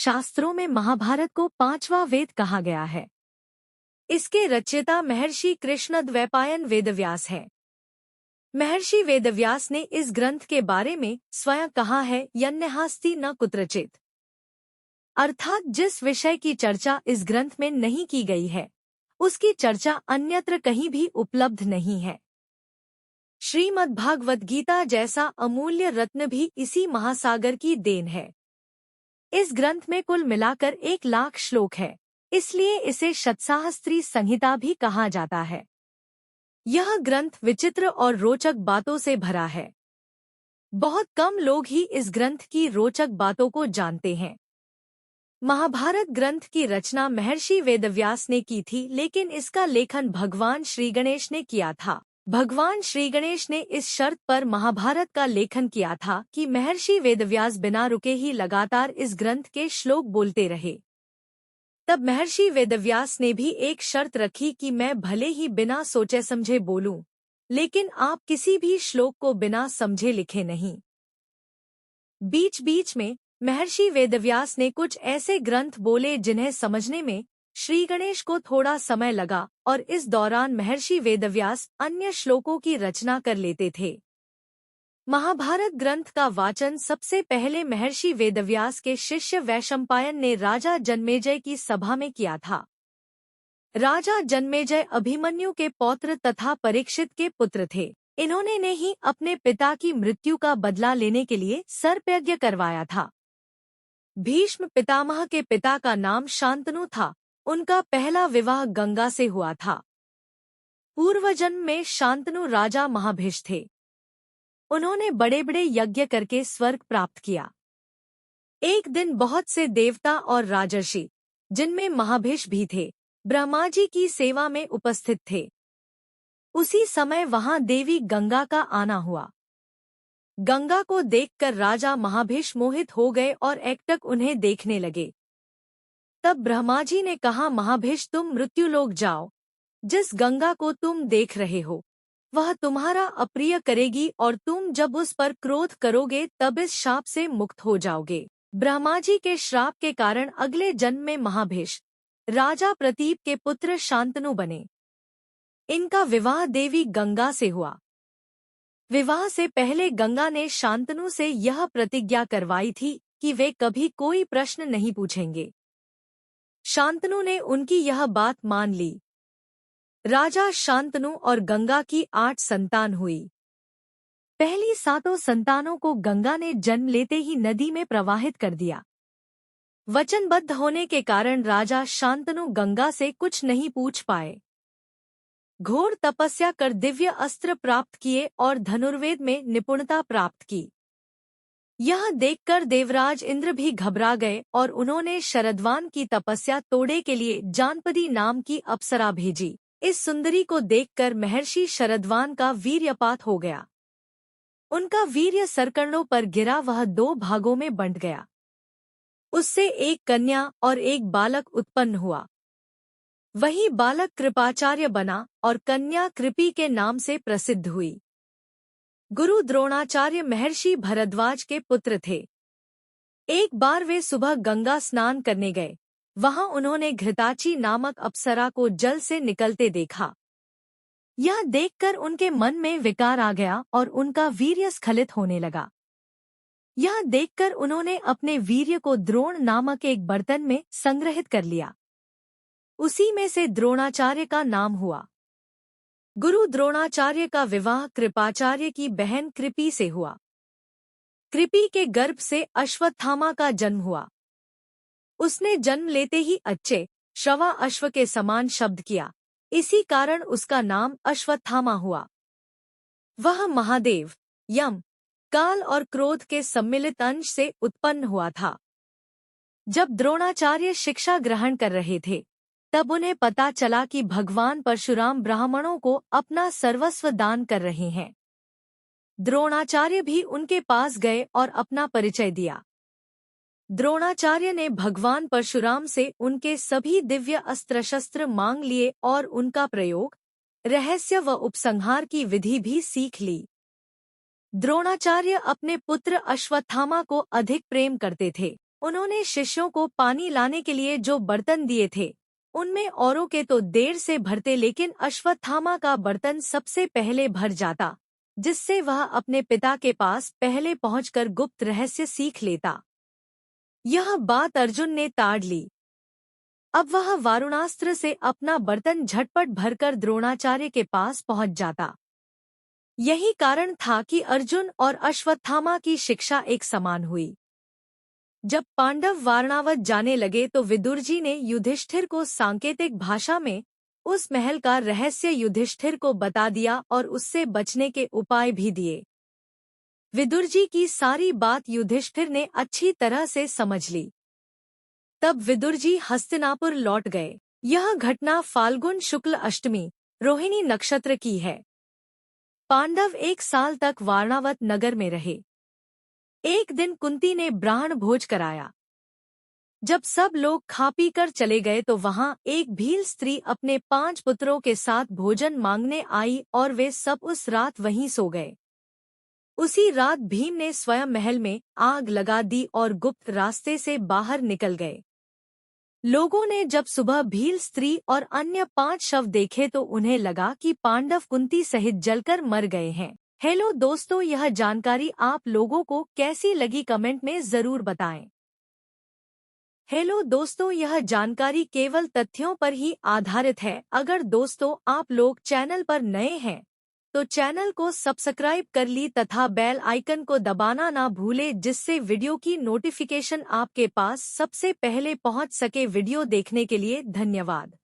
शास्त्रों में महाभारत को पांचवा वेद कहा गया है। इसके रचयिता महर्षि कृष्णद्वैपायन वेदव्यास है। महर्षि वेदव्यास ने इस ग्रंथ के बारे में स्वयं कहा है, यन्यहास्ति न कुत्रचित, अर्थात जिस विषय की चर्चा इस ग्रंथ में नहीं की गई है उसकी चर्चा अन्यत्र कहीं भी उपलब्ध नहीं है। श्रीमद्भागवत गीता जैसा अमूल्य रत्न भी इसी महासागर की देन है। इस ग्रंथ में कुल मिलाकर 1,00,000 श्लोक है, इसलिए इसे शतसाहस्त्री संहिता भी कहा जाता है। यह ग्रंथ विचित्र और रोचक बातों से भरा है। बहुत कम लोग ही इस ग्रंथ की रोचक बातों को जानते हैं। महाभारत ग्रंथ की रचना महर्षि वेदव्यास ने की थी, लेकिन इसका लेखन भगवान श्री गणेश ने किया था। भगवान श्री गणेश ने इस शर्त पर महाभारत का लेखन किया था कि महर्षि वेदव्यास बिना रुके ही लगातार इस ग्रंथ के श्लोक बोलते रहे। तब महर्षि वेदव्यास ने भी एक शर्त रखी कि मैं भले ही बिना सोचे समझे बोलूं, लेकिन आप किसी भी श्लोक को बिना समझे लिखे नहीं। बीच बीच में महर्षि वेदव्यास ने कुछ ऐसे ग्रंथ बोले जिन्हें समझने में श्री गणेश को थोड़ा समय लगा, और इस दौरान महर्षि वेदव्यास अन्य श्लोकों की रचना कर लेते थे। महाभारत ग्रंथ का वाचन सबसे पहले महर्षि वेदव्यास के शिष्य वैशंपायन ने राजा जन्मेजय की सभा में किया था। राजा जन्मेजय अभिमन्यु के पौत्र तथा परीक्षित के पुत्र थे। इन्होंने ने ही अपने पिता की मृत्यु का बदला लेने के लिए सर्पयज्ञ करवाया था। भीष्म पितामह के पिता का नाम शांतनु था। उनका पहला विवाह गंगा से हुआ था। पूर्वजन्म में शांतनु राजा महाभिष थे। उन्होंने बड़े बड़े यज्ञ करके स्वर्ग प्राप्त किया। एक दिन बहुत से देवता और राजर्षि, जिनमें महाभिष भी थे, ब्रह्मा जी की सेवा में उपस्थित थे। उसी समय वहां देवी गंगा का आना हुआ। गंगा को देखकर राजा महाभिष मोहित हो गए और एकटक उन्हें देखने लगे। तब ब्रह्मा जी ने कहा, महाभिष तुम मृत्युलोक जाओ। जिस गंगा को तुम देख रहे हो वह तुम्हारा अप्रिय करेगी, और तुम जब उस पर क्रोध करोगे तब इस शाप से मुक्त हो जाओगे। ब्रह्मा जी के श्राप के कारण अगले जन्म में महाभिष राजा प्रतीप के पुत्र शांतनु बने। इनका विवाह देवी गंगा से हुआ। विवाह से पहले गंगा ने शांतनु से यह प्रतिज्ञा करवाई थी कि वे कभी कोई प्रश्न नहीं पूछेंगे। शांतनु ने उनकी यह बात मान ली। राजा शांतनु और गंगा की 8 संतान हुई। पहली 7 संतानों को गंगा ने जन्म लेते ही नदी में प्रवाहित कर दिया। वचनबद्ध होने के कारण राजा शांतनु गंगा से कुछ नहीं पूछ पाए। घोर तपस्या कर दिव्य अस्त्र प्राप्त किए और धनुर्वेद में निपुणता प्राप्त की। यह देखकर देवराज इंद्र भी घबरा गए और उन्होंने शरद्वान की तपस्या तोड़ने के लिए जानपदी नाम की अप्सरा भेजी। इस सुंदरी को देखकर महर्षि शरद्वान का वीर्यपात हो गया। उनका वीर्य सरकंडों पर गिरा, वह 2 भागों में बंट गया। उससे एक कन्या और एक बालक उत्पन्न हुआ। वही बालक कृपाचार्य बना और कन्या कृपी के नाम से प्रसिद्ध हुई। गुरु द्रोणाचार्य महर्षि भरद्वाज के पुत्र थे। एक बार वे सुबह गंगा स्नान करने गए। वहां उन्होंने घृताची नामक अप्सरा को जल से निकलते देखा। यह देखकर उनके मन में विकार आ गया और उनका वीर्य स्खलित होने लगा। यह देखकर उन्होंने अपने वीर्य को द्रोण नामक एक बर्तन में संग्रहित कर लिया। उसी में से द्रोणाचार्य का नाम हुआ। गुरु द्रोणाचार्य का विवाह कृपाचार्य की बहन कृपी से हुआ। कृपी के गर्भ से अश्वत्थामा का जन्म हुआ। उसने जन्म लेते ही अच्छे श्रवा अश्व के समान शब्द किया, इसी कारण उसका नाम अश्वत्थामा हुआ। वह महादेव, यम, काल और क्रोध के सम्मिलित अंश से उत्पन्न हुआ था। जब द्रोणाचार्य शिक्षा ग्रहण कर रहे थे तब उन्हें पता चला कि भगवान परशुराम ब्राह्मणों को अपना सर्वस्व दान कर रहे हैं। द्रोणाचार्य भी उनके पास गए और अपना परिचय दिया। द्रोणाचार्य ने भगवान परशुराम से उनके सभी दिव्य अस्त्र शस्त्र मांग लिए और उनका प्रयोग, रहस्य व उपसंहार की विधि भी सीख ली। द्रोणाचार्य अपने पुत्र अश्वत्थामा को अधिक प्रेम करते थे। उन्होंने शिष्यों को पानी लाने के लिए जो बर्तन दिए थे उनमें औरों के तो देर से भरते, लेकिन अश्वत्थामा का बर्तन सबसे पहले भर जाता, जिससे वह अपने पिता के पास पहले पहुंचकर गुप्त रहस्य सीख लेता। यह बात अर्जुन ने ताड़ ली। अब वह वारुणास्त्र से अपना बर्तन झटपट भरकर द्रोणाचार्य के पास पहुंच जाता। यही कारण था कि अर्जुन और अश्वत्थामा की शिक्षा एक समान हुई। जब पांडव वारणावत जाने लगे तो विदुर जी ने युधिष्ठिर को सांकेतिक भाषा में उस महल का रहस्य युधिष्ठिर को बता दिया और उससे बचने के उपाय भी दिए। विदुर जी की सारी बात युधिष्ठिर ने अच्छी तरह से समझ ली। तब विदुर जी हस्तिनापुर लौट गए। यह घटना फाल्गुन शुक्ल अष्टमी रोहिणी नक्षत्र की है। पांडव 1 साल तक वारणावत नगर में रहे। एक दिन कुंती ने ब्राह्मण भोज कराया। जब सब लोग खा पी कर चले गए तो वहां एक भील स्त्री अपने 5 पुत्रों के साथ भोजन मांगने आई और वे सब उस रात वहीं सो गए। उसी रात भीम ने स्वयं महल में आग लगा दी और गुप्त रास्ते से बाहर निकल गए। लोगों ने जब सुबह भील स्त्री और अन्य 5 शव देखे तो उन्हें लगा कि पांडव कुंती सहित जलकर मर गए हैं। हेलो दोस्तों, यह जानकारी आप लोगों को कैसी लगी कमेंट में जरूर बताएं। हेलो दोस्तों, यह जानकारी केवल तथ्यों पर ही आधारित है। अगर दोस्तों आप लोग चैनल पर नए हैं तो चैनल को सब्सक्राइब कर ली तथा बेल आइकन को दबाना ना भूले, जिससे वीडियो की नोटिफिकेशन आपके पास सबसे पहले पहुंच सके। वीडियो देखने के लिए धन्यवाद।